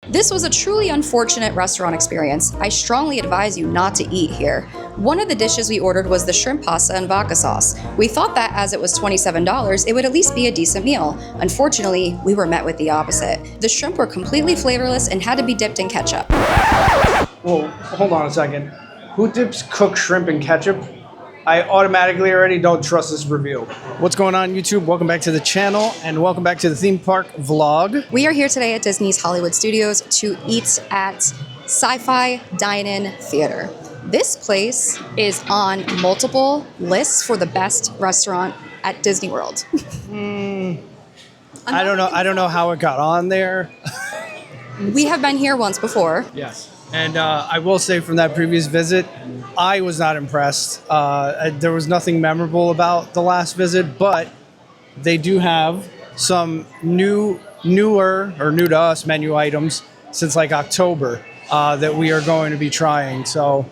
This was a truly unfortunate restaurant experience. I strongly advise you not to eat here. One of the dishes we ordered was the shrimp pasta and vodka sauce. We thought that as it was $27, it would at least be a decent meal. Unfortunately, we were met with the opposite. The shrimp were completely flavorless and had to be dipped in ketchup. Whoa, hold on a second. Who dips cooked shrimp in ketchup? I automatically already don't trust this review. What's going on, YouTube? Welcome back to the channel and welcome back to the theme park vlog. We are here today at Disney's Hollywood Studios to eat at Sci-Fi Dine-In Theater. This place is on multiple lists for the best restaurant at Disney World. I don't know how it got on there. We have been here once before. Yes. And I will say from that previous visit, I was not impressed. There was nothing memorable about the last visit, but they do have some newer or new to us menu items since like October that we are going to be trying. So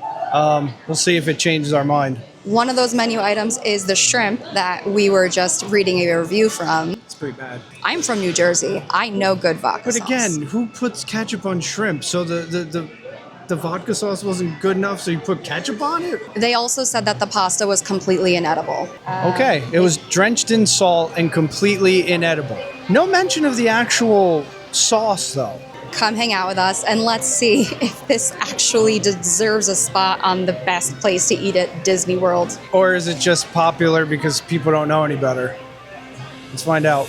we'll see if it changes our mind. One of those menu items is the shrimp that we were just reading a review from. It's pretty bad. I'm from New Jersey. I know good vodka sauce. But again, who puts ketchup on shrimp? So the vodka sauce wasn't good enough, so you put ketchup on it? They also said that the pasta was completely inedible. Okay, it was drenched in salt and completely inedible. No mention of the actual sauce, though. Come hang out with us and let's see if this actually deserves a spot on the best place to eat at Disney World. Or is it just popular because people don't know any better? Let's find out.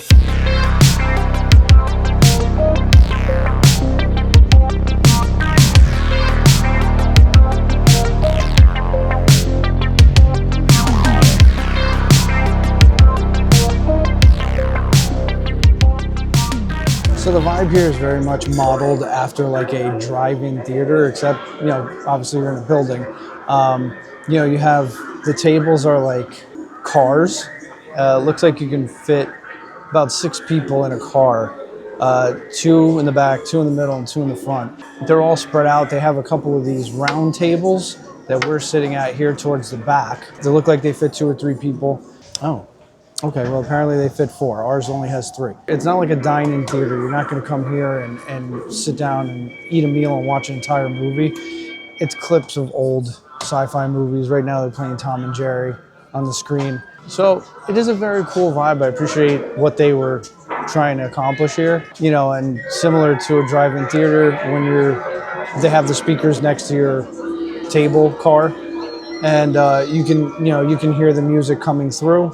So the vibe here is very much modeled after like a drive-in theater, except, obviously you're in a building. You have the tables are like cars. Looks like you can fit about 6 people in a car. 2 in the back, 2 in the middle, and 2 in the front. They're all spread out. They have a couple of these round tables that we're sitting at here towards the back. They look like they fit 2 or 3 people. Oh. Okay, well, apparently they fit 4. Ours only has 3. It's not like a dine-in theater. You're not going to come here and sit down and eat a meal and watch an entire movie. It's clips of old sci-fi movies. Right now they're playing Tom and Jerry on the screen. So it is a very cool vibe. I appreciate what they were trying to accomplish here. And similar to a drive-in theater, when they have the speakers next to your table car, and you can hear the music coming through.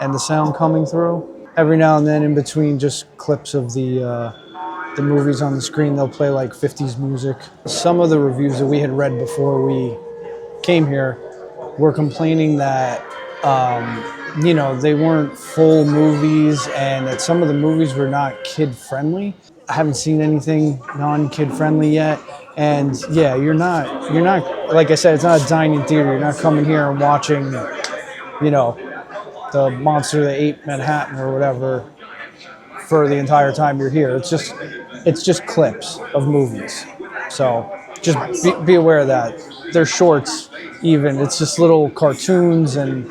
And the sound coming through. Every now and then in between just clips of the movies on the screen, they'll play like 50s music. Some of the reviews that we had read before we came here were complaining that, they weren't full movies and that some of the movies were not kid-friendly. I haven't seen anything non-kid-friendly yet. And yeah, you're not, like I said, it's not a dining theater. You're not coming here and watching, the monster that ate Manhattan or whatever for the entire time you're here. It's just clips of movies. So just be aware of that. They're shorts even. It's just little cartoons and,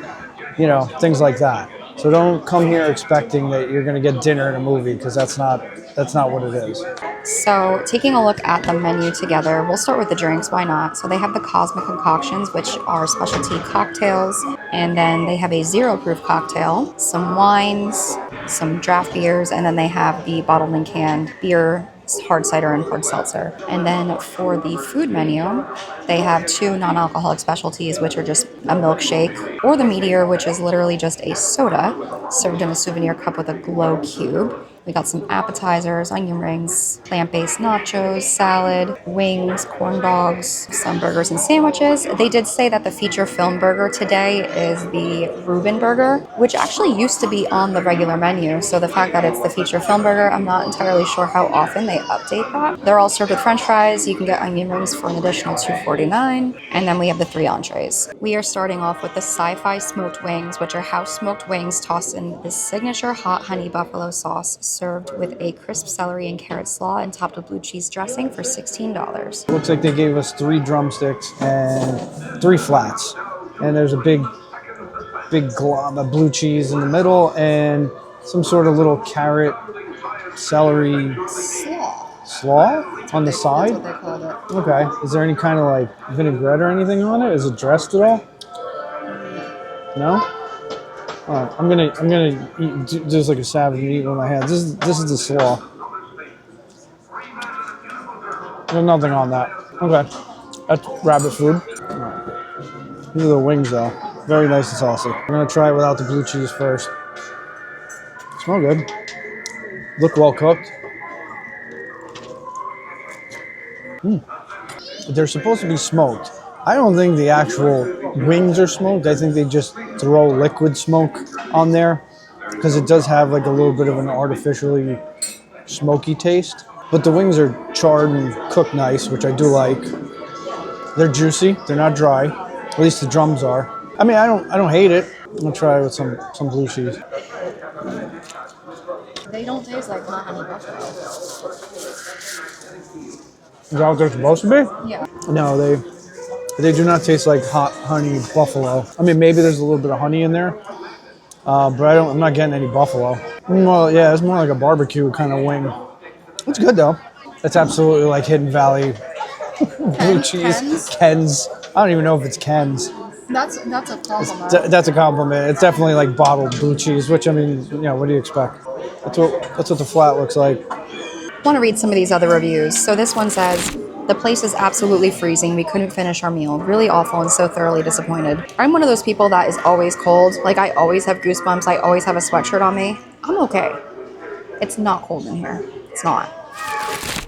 things like that. So don't come here expecting that you're going to get dinner in a movie because that's not what it is. So taking a look at the menu together, we'll start with the drinks, why not? So they have the Cosmic Concoctions, which are specialty cocktails, and then they have a 0 proof cocktail, some wines, some draft beers, and then they have the bottled and canned beer, hard cider, and hard seltzer. And then for the food menu, they have 2 non-alcoholic specialties, which are just a milkshake, or the Meteor, which is literally just a soda served in a souvenir cup with a glow cube. We got some appetizers, onion rings, plant-based nachos, salad, wings, corn dogs, some burgers and sandwiches. They did say that the feature film burger today is the Reuben burger, which actually used to be on the regular menu. So the fact that it's the feature film burger, I'm not entirely sure how often they update that. They're all served with french fries. You can get onion rings for an additional $2.49. And then we have the 3 entrees. We are starting off with the Sci-Fi smoked wings, which are house smoked wings tossed in the signature hot honey buffalo sauce, served with a crisp celery and carrot slaw and topped with blue cheese dressing for $16. Looks like they gave us 3 drumsticks and 3 flats. And there's a big glob of blue cheese in the middle and some sort of little carrot, celery, Slaw on the side? That's what they called it. Okay. Is there any kind of like vinaigrette or anything on it? Is it dressed at all? No? Alright, I'm gonna eat just like a savage and eat it with my hands. This is the slaw. There's nothing on that. Okay. That's rabbit food. Alright. These are the wings though. Very nice and saucy. I'm gonna try it without the blue cheese first. Smell good. Look well cooked. They're supposed to be smoked. I don't think the actual wings are smoked. I think they just throw liquid smoke on there because it does have like a little bit of an artificially smoky taste. But the wings are charred and cooked nice, which I do like. They're juicy. They're not dry. At least the drums are. I mean, I don't hate it. I'm gonna try it with some blue cheese. They don't taste like hot honey buffalo. Is that what they're supposed to be? Yeah. No, they do not taste like hot honey buffalo. I mean, maybe there's a little bit of honey in there, but I'm not getting any buffalo. Well, yeah, it's more like a barbecue kind of wing. It's good though. It's absolutely like Hidden Valley blue cheese. Ken's. I don't even know if it's Ken's. That's a compliment. That's a compliment. It's definitely like bottled blue cheese, which I mean, you know, what do you expect? That's what the flat looks like. I want to read some of these other reviews. So this one says, the place is absolutely freezing. We couldn't finish our meal. Really awful and so thoroughly disappointed. I'm one of those people that is always cold. Like I always have goosebumps. I always have a sweatshirt on me. I'm okay. It's not cold in here. It's not.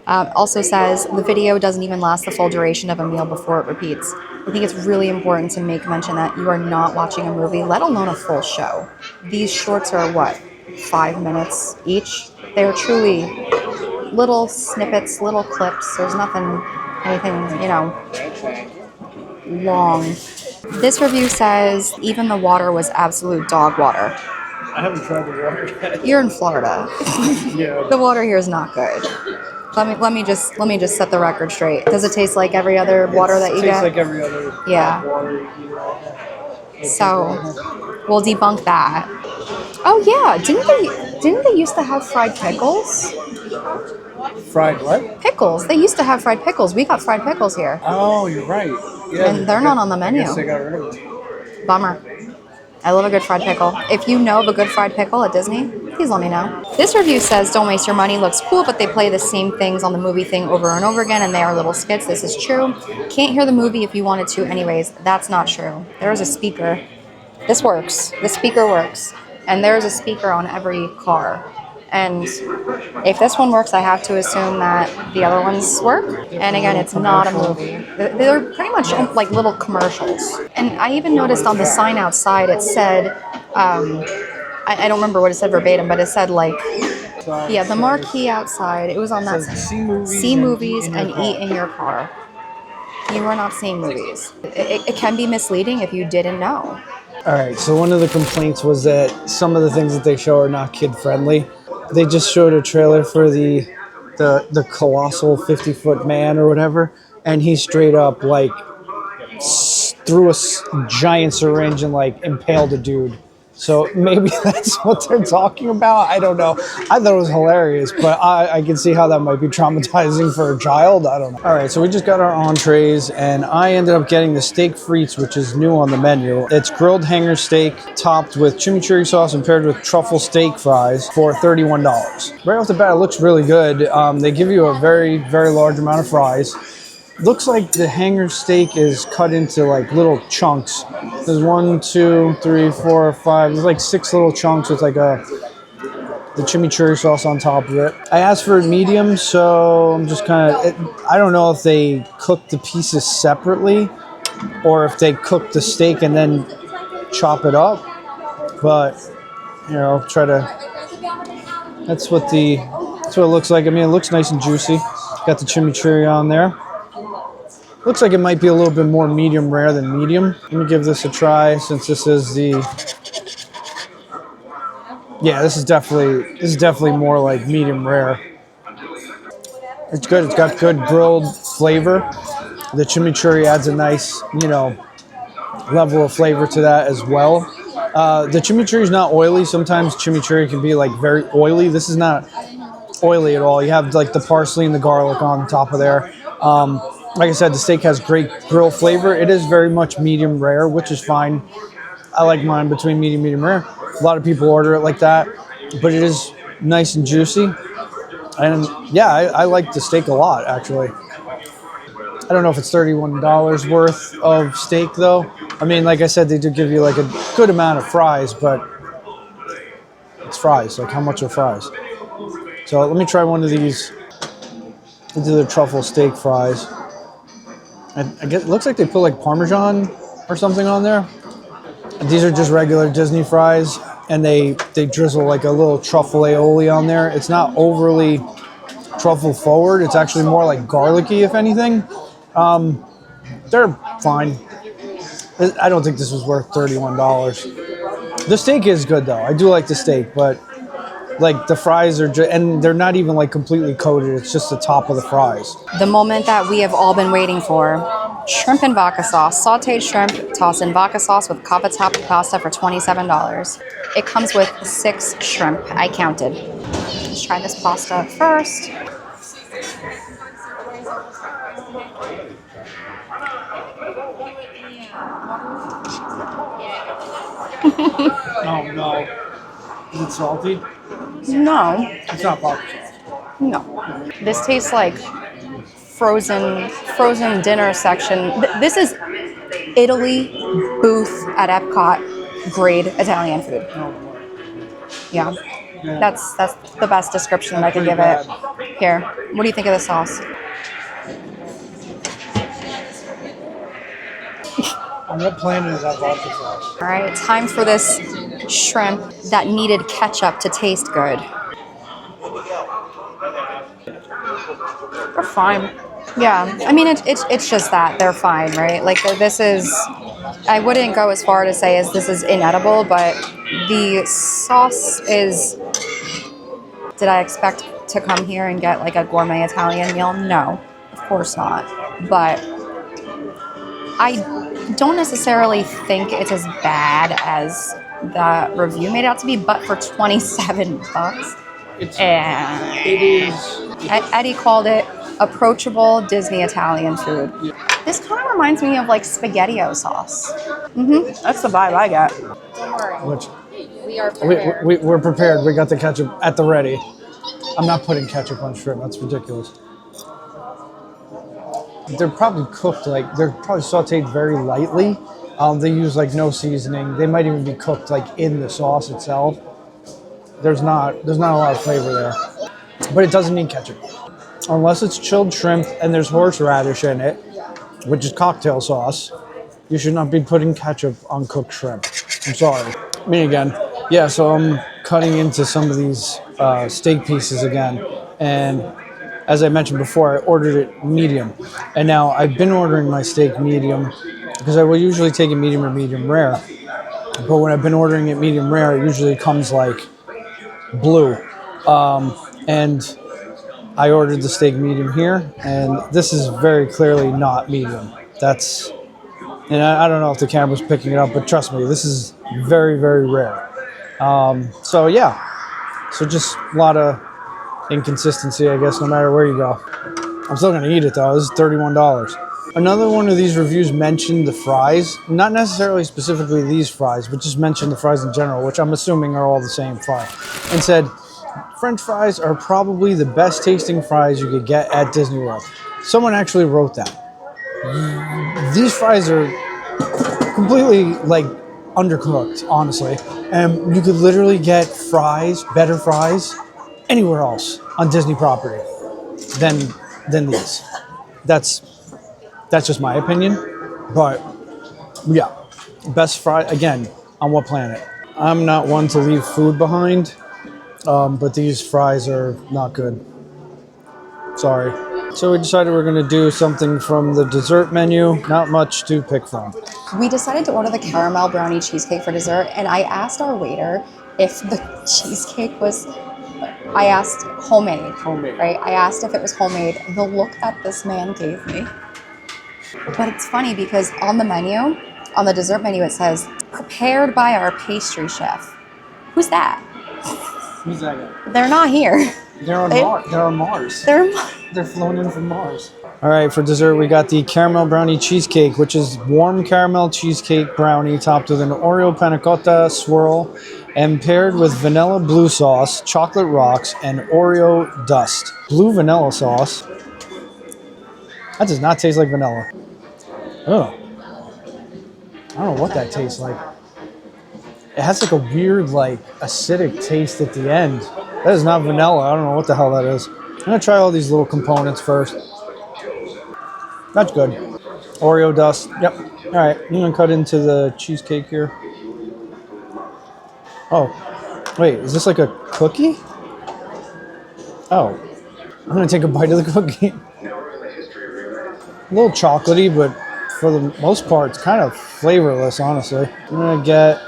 Also says, the video doesn't even last the full duration of a meal before it repeats. I think it's really important to make mention that you are not watching a movie, let alone a full show. These shorts are what, 5 minutes each? They're truly little snippets, little clips. There's anything, you know, long. This review says, even the water was absolute dog water. I haven't tried the water yet. You're in Florida. Yeah. The water here is not good. Let me just set the record straight. Does it taste like every other water that you get? It tastes like every other water. So we'll debunk that. Oh yeah, didn't they used to have fried pickles? Fried what? Pickles. They used to have fried pickles. We got fried pickles here. Oh, you're right. Yeah, And they're not on the menu. I guess they got rid of it. Bummer. I love a good fried pickle. If you know of a good fried pickle at Disney, please let me know. This review says, don't waste your money. Looks cool, but they play the same things on the movie thing over and over again, and they are little skits. This is true. Can't hear the movie if you wanted to anyways. That's not true. There is a speaker. This works. The speaker works. And there's a speaker on every car. And if this one works, I have to assume that the other ones work. And again, it's not a movie. They're pretty much like little commercials. And I even noticed on the sign outside, it said, I don't remember what it said verbatim, but it said like, yeah, the marquee outside, it was on that sign. See movies and eat in your car. You are not seeing movies. It can be misleading if you didn't know. All right, so one of the complaints was that some of the things that they show are not kid-friendly. They just showed a trailer for the colossal 50-foot man or whatever, and he straight up like threw a giant syringe and like impaled a dude. So maybe that's what they're talking about. I don't know. I thought it was hilarious, but I can see how that might be traumatizing for a child. I don't know. All right, so we just got our entrees, and I ended up getting the steak frites, which is new on the menu. It's grilled hanger steak topped with chimichurri sauce and paired with truffle steak fries for $31. Right off the bat, it looks really good. They give you a very, very large amount of fries. Looks like the hanger steak is cut into like little chunks. There's 1, 2, 3, 4, 5. There's like 6 little chunks with like the chimichurri sauce on top of it. I asked for it medium, so I'm just kind of, I don't know if they cook the pieces separately or if they cook the steak and then chop it up. But, you know, that's what it looks like. I mean, it looks nice and juicy. Got the chimichurri on there. Looks like it might be a little bit more medium rare than medium. Let me give this a try since this is this is definitely more like medium rare. It's good. It's got good grilled flavor. The chimichurri adds a nice, you know, level of flavor to that as well. The chimichurri is not oily. Sometimes chimichurri can be like very oily. This is not oily at all. You have like the parsley and the garlic on top of there. Like I said, the steak has great grill flavor. It is very much medium rare, which is fine. I like mine between medium rare. A lot of people order it like that, but it is nice and juicy. And yeah, I like the steak a lot, actually. I don't know if it's $31 worth of steak, though. I mean, like I said, they do give you like a good amount of fries, but it's fries. Like, how much are fries? So let me try one of these. These are the truffle steak fries. I guess it looks like they put like Parmesan or something on there. These are just regular Disney fries, and they drizzle like a little truffle aioli on there. It's not overly truffle forward. It's actually more like garlicky, if anything. They're fine. I don't think this was worth $31. The steak is good though. I do like the steak, but like the fries are, and they're not even like completely coated. It's just the top of the fries. The moment that we have all been waiting for. Shrimp and vodka sauce. Sauteed shrimp, tossed in vodka sauce with cavatappi pasta for $27. It comes with 6 shrimp. I counted. Let's try this pasta first. Oh no. Is it salty? No. It's not barbecue. No. This tastes like frozen dinner section. This is Italy booth at Epcot grade Italian food. Yeah. That's the best description that I could give it. Here. What do you think of the sauce? On what planet is that vodka sauce? All right, time for this shrimp that needed ketchup to taste good. They're fine. Yeah, I mean, it's just that. They're fine, right? Like, this is, I wouldn't go as far to say as this is inedible, but the sauce is, did I expect to come here and get like a gourmet Italian meal? No, of course not. But I don't necessarily think it's as bad as the review made out to be, but for $27, It is. Eddie called it approachable Disney Italian food. This kind of reminds me of like SpaghettiO sauce. That's the vibe I get. Don't worry. Which We are prepared. we're prepared. We got the ketchup at the ready. I'm not putting ketchup on shrimp. That's ridiculous. They're probably cooked like, they're probably sauteed very lightly. They use like no seasoning. They might even be cooked like in the sauce itself. There's not a lot of flavor there, but it doesn't need ketchup unless it's chilled shrimp and there's horseradish in it, which is cocktail sauce. You should not be putting ketchup on cooked shrimp. I'm sorry. Me again. Yeah, so I'm cutting into some of these steak pieces again, and as I mentioned before, I ordered it medium. And now I've been ordering my steak medium because I will usually take it medium or medium rare. But when I've been ordering it medium rare, it usually comes like blue. And I ordered the steak medium here, and this is very clearly not medium. And I don't know if the camera's picking it up, but trust me, this is very, very rare. So yeah, so just a lot of inconsistency, I guess, no matter where you go. I'm still gonna eat it though. This is $31. Another one of these reviews mentioned the fries, not necessarily specifically these fries, but just mentioned the fries in general, which I'm assuming are all the same fry, and said French fries are probably the best tasting fries you could get at Disney World. Someone actually wrote that. These fries are completely like undercooked, honestly, and you could literally get fries, better fries, anywhere else on Disney property than these. That's just my opinion, but yeah, best fry again on what planet? I'm not one to leave food behind, but these fries are not good. Sorry. So we decided we're gonna do something from the dessert menu. Not much to pick from. We decided to order the caramel brownie cheesecake for dessert, and I asked our waiter if the cheesecake was, I asked homemade. Homemade. Right? I asked if it was homemade. The look that this man gave me. But it's funny because on the menu, on the dessert menu, it says, prepared by our pastry chef. Who's that? Who's that guy? They're not here. They're on Mars. They're on Mars. They're flown in from Mars. All right, for dessert, we got the caramel brownie cheesecake, which is warm caramel cheesecake brownie topped with an Oreo panna cotta swirl and paired with vanilla blue sauce, chocolate rocks, and Oreo dust. Blue vanilla sauce. That does not taste like vanilla. Oh, I don't know what that tastes like. It has like a weird, like, acidic taste at the end. That is not vanilla. I don't know what the hell that is. I'm gonna try all these little components first. That's good. Oreo dust. Yep. All right. I'm gonna cut into the cheesecake here. Oh, wait. Is this like a cookie? Oh, I'm gonna take a bite of the cookie. A little chocolatey, but for the most part, it's kind of flavorless, honestly. I'm gonna get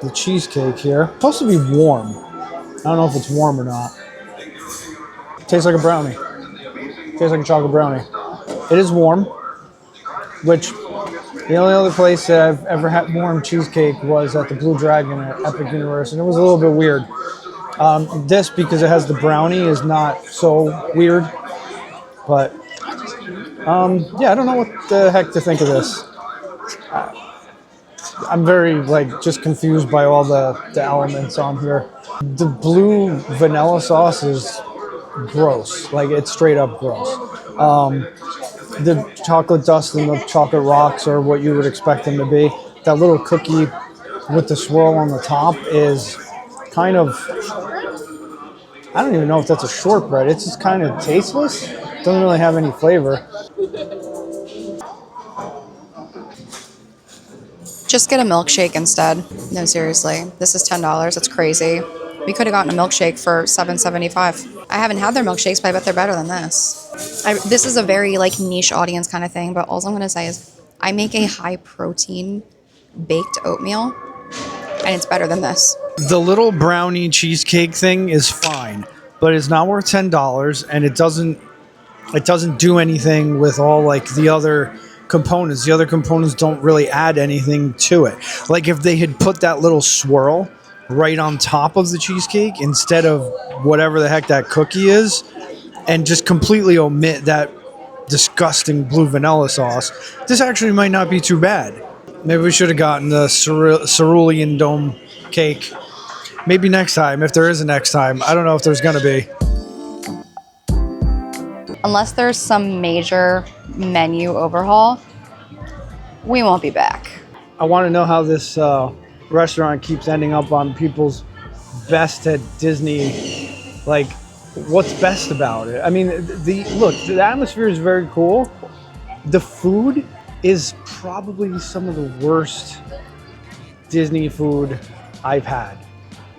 the cheesecake here. It's supposed to be warm. I don't know if it's warm or not. Tastes like a brownie. Tastes like a chocolate brownie. It is warm, which the only other place that I've ever had warm cheesecake was at the Blue Dragon at Epic Universe, and it was a little bit weird. This, because it has the brownie, is not so weird, but yeah, I don't know what the heck to think of this. I'm very, like, just confused by all the elements on here. The blue vanilla sauce is gross. Like, it's straight up gross. The chocolate dust and the chocolate rocks are what you would expect them to be. That little cookie with the swirl on the top is kind of, I don't even know if that's a shortbread. It's just kind of tasteless. Doesn't really have any flavor. Just get a milkshake instead. No, seriously. This is $10. It's crazy. We could have gotten a milkshake for $7.75. I haven't had their milkshakes, but I bet they're better than this. This is a very, like, niche audience kind of thing, but all I'm going to say is I make a high-protein baked oatmeal, and it's better than this. The little brownie cheesecake thing is fine, but it's not worth $10, and it doesn't do anything with all, like, the other components. The other components don't really add anything to it. Like, if they had put that little swirl right on top of the cheesecake instead of whatever the heck that cookie is, and just completely omit that disgusting blue vanilla sauce, this actually might not be too bad. Maybe we should have gotten the cerulean dome cake. Maybe next time, if there is a next time. I don't know if there's gonna be. Unless there's some major menu overhaul, we won't be back. I want to know how this restaurant keeps ending up on people's best at Disney. Like, what's best about it? I mean, the atmosphere is very cool. The food is probably some of the worst Disney food I've had.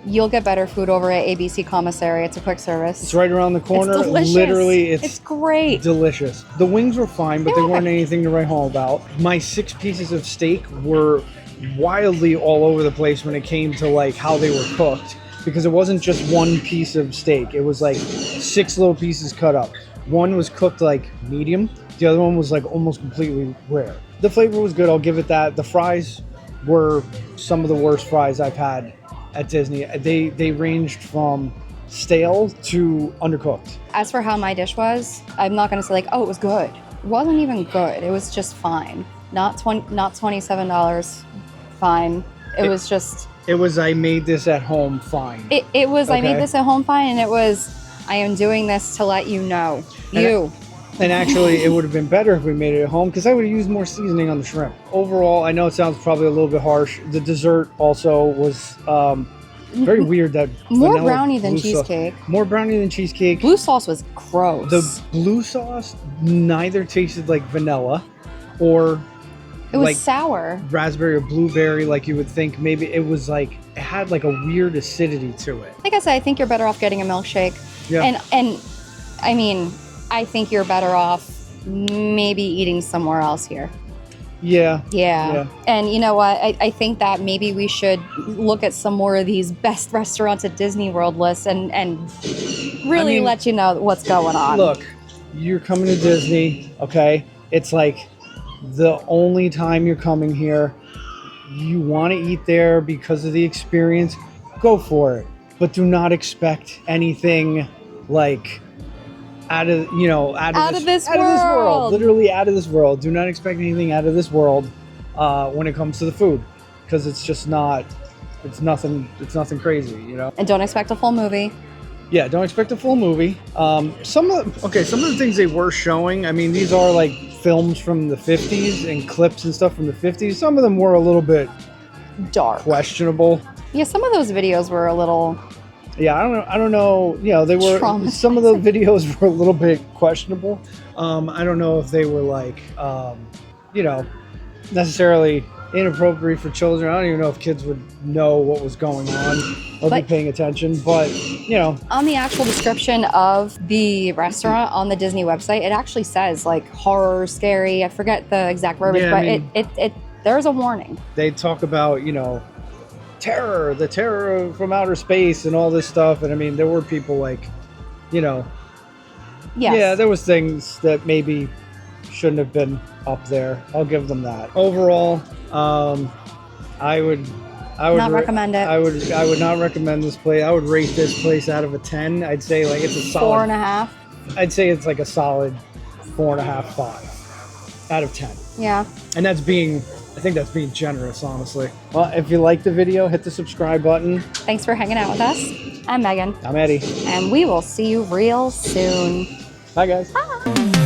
You'll get better food over at ABC Commissary. It's a quick service. It's right around the corner. It's delicious. Literally, it's great. Delicious. The wings were fine, but they weren't anything to write home about. My 6 pieces of steak were wildly all over the place when it came to, like, how they were cooked, because it wasn't just one piece of steak. It was like 6 little pieces cut up. One was cooked like medium. The other one was like almost completely rare. The flavor was good. I'll give it that. The fries were some of the worst fries I've had at Disney. They ranged from stale to undercooked. As for how my dish was, I'm not going to say like, oh, it was good. It wasn't even good. It was just fine. Not $27 fine. It was just... It was, I made this at home fine. It was, okay. I made this at home fine, and it was, I am doing this to let you know. And actually, it would have been better if we made it at home, because I would have used more seasoning on the shrimp. Overall, I know it sounds probably a little bit harsh. The dessert also was very weird. That more brownie than cheesecake. More brownie than cheesecake. Blue sauce was gross. The blue sauce neither tasted like vanilla or... It was like sour. Raspberry or blueberry, like you would think. Maybe it was like, it had like a weird acidity to it. Like I said, I think you're better off getting a milkshake. Yeah. And I mean, I think you're better off maybe eating somewhere else here. Yeah. And you know what? I think that maybe we should look at some more of these best restaurants at Disney World lists and really let you know what's going on. Look, you're coming to Disney, okay? It's like the only time you're coming here. You want to eat there because of the experience, go for it. But do not expect anything like out of Out of this out of this world, world. literally out of this world. Do not expect anything out of this world when it comes to the food, because it's just not. It's nothing crazy, you know. And don't expect a full movie. Yeah, don't expect a full movie. Some of the things they were showing, I mean, these are like films from the 50s and clips and stuff from the 50s. Some of them were a little bit Dark. questionable. Yeah, some of those videos were a little... Yeah, I don't know. You know, they were, some of the videos were a little bit questionable. I don't know if they were like, you know, necessarily inappropriate for children. I don't even know if kids would know what was going on or be paying attention, but you know, on the actual description of the restaurant on the Disney website, it actually says like horror, scary. I forget the exact verbiage, yeah, but I mean, it there's a warning. They talk about, you know, the terror from outer space and all this stuff, and I mean, there were people like, you know, yeah, there was things that maybe shouldn't have been up there. I'll give them that. Overall, I would not recommend it. I would not recommend this place. I would rate this place out of a 10. I'd say like it's a solid 4.5. I'd say it's like a solid 4.5, 5 out of 10. Yeah. And I think that's being generous, honestly. Well, if you liked the video, hit the subscribe button. Thanks for hanging out with us. I'm Megan. I'm Eddie. And we will see you real soon. Bye, guys. Bye.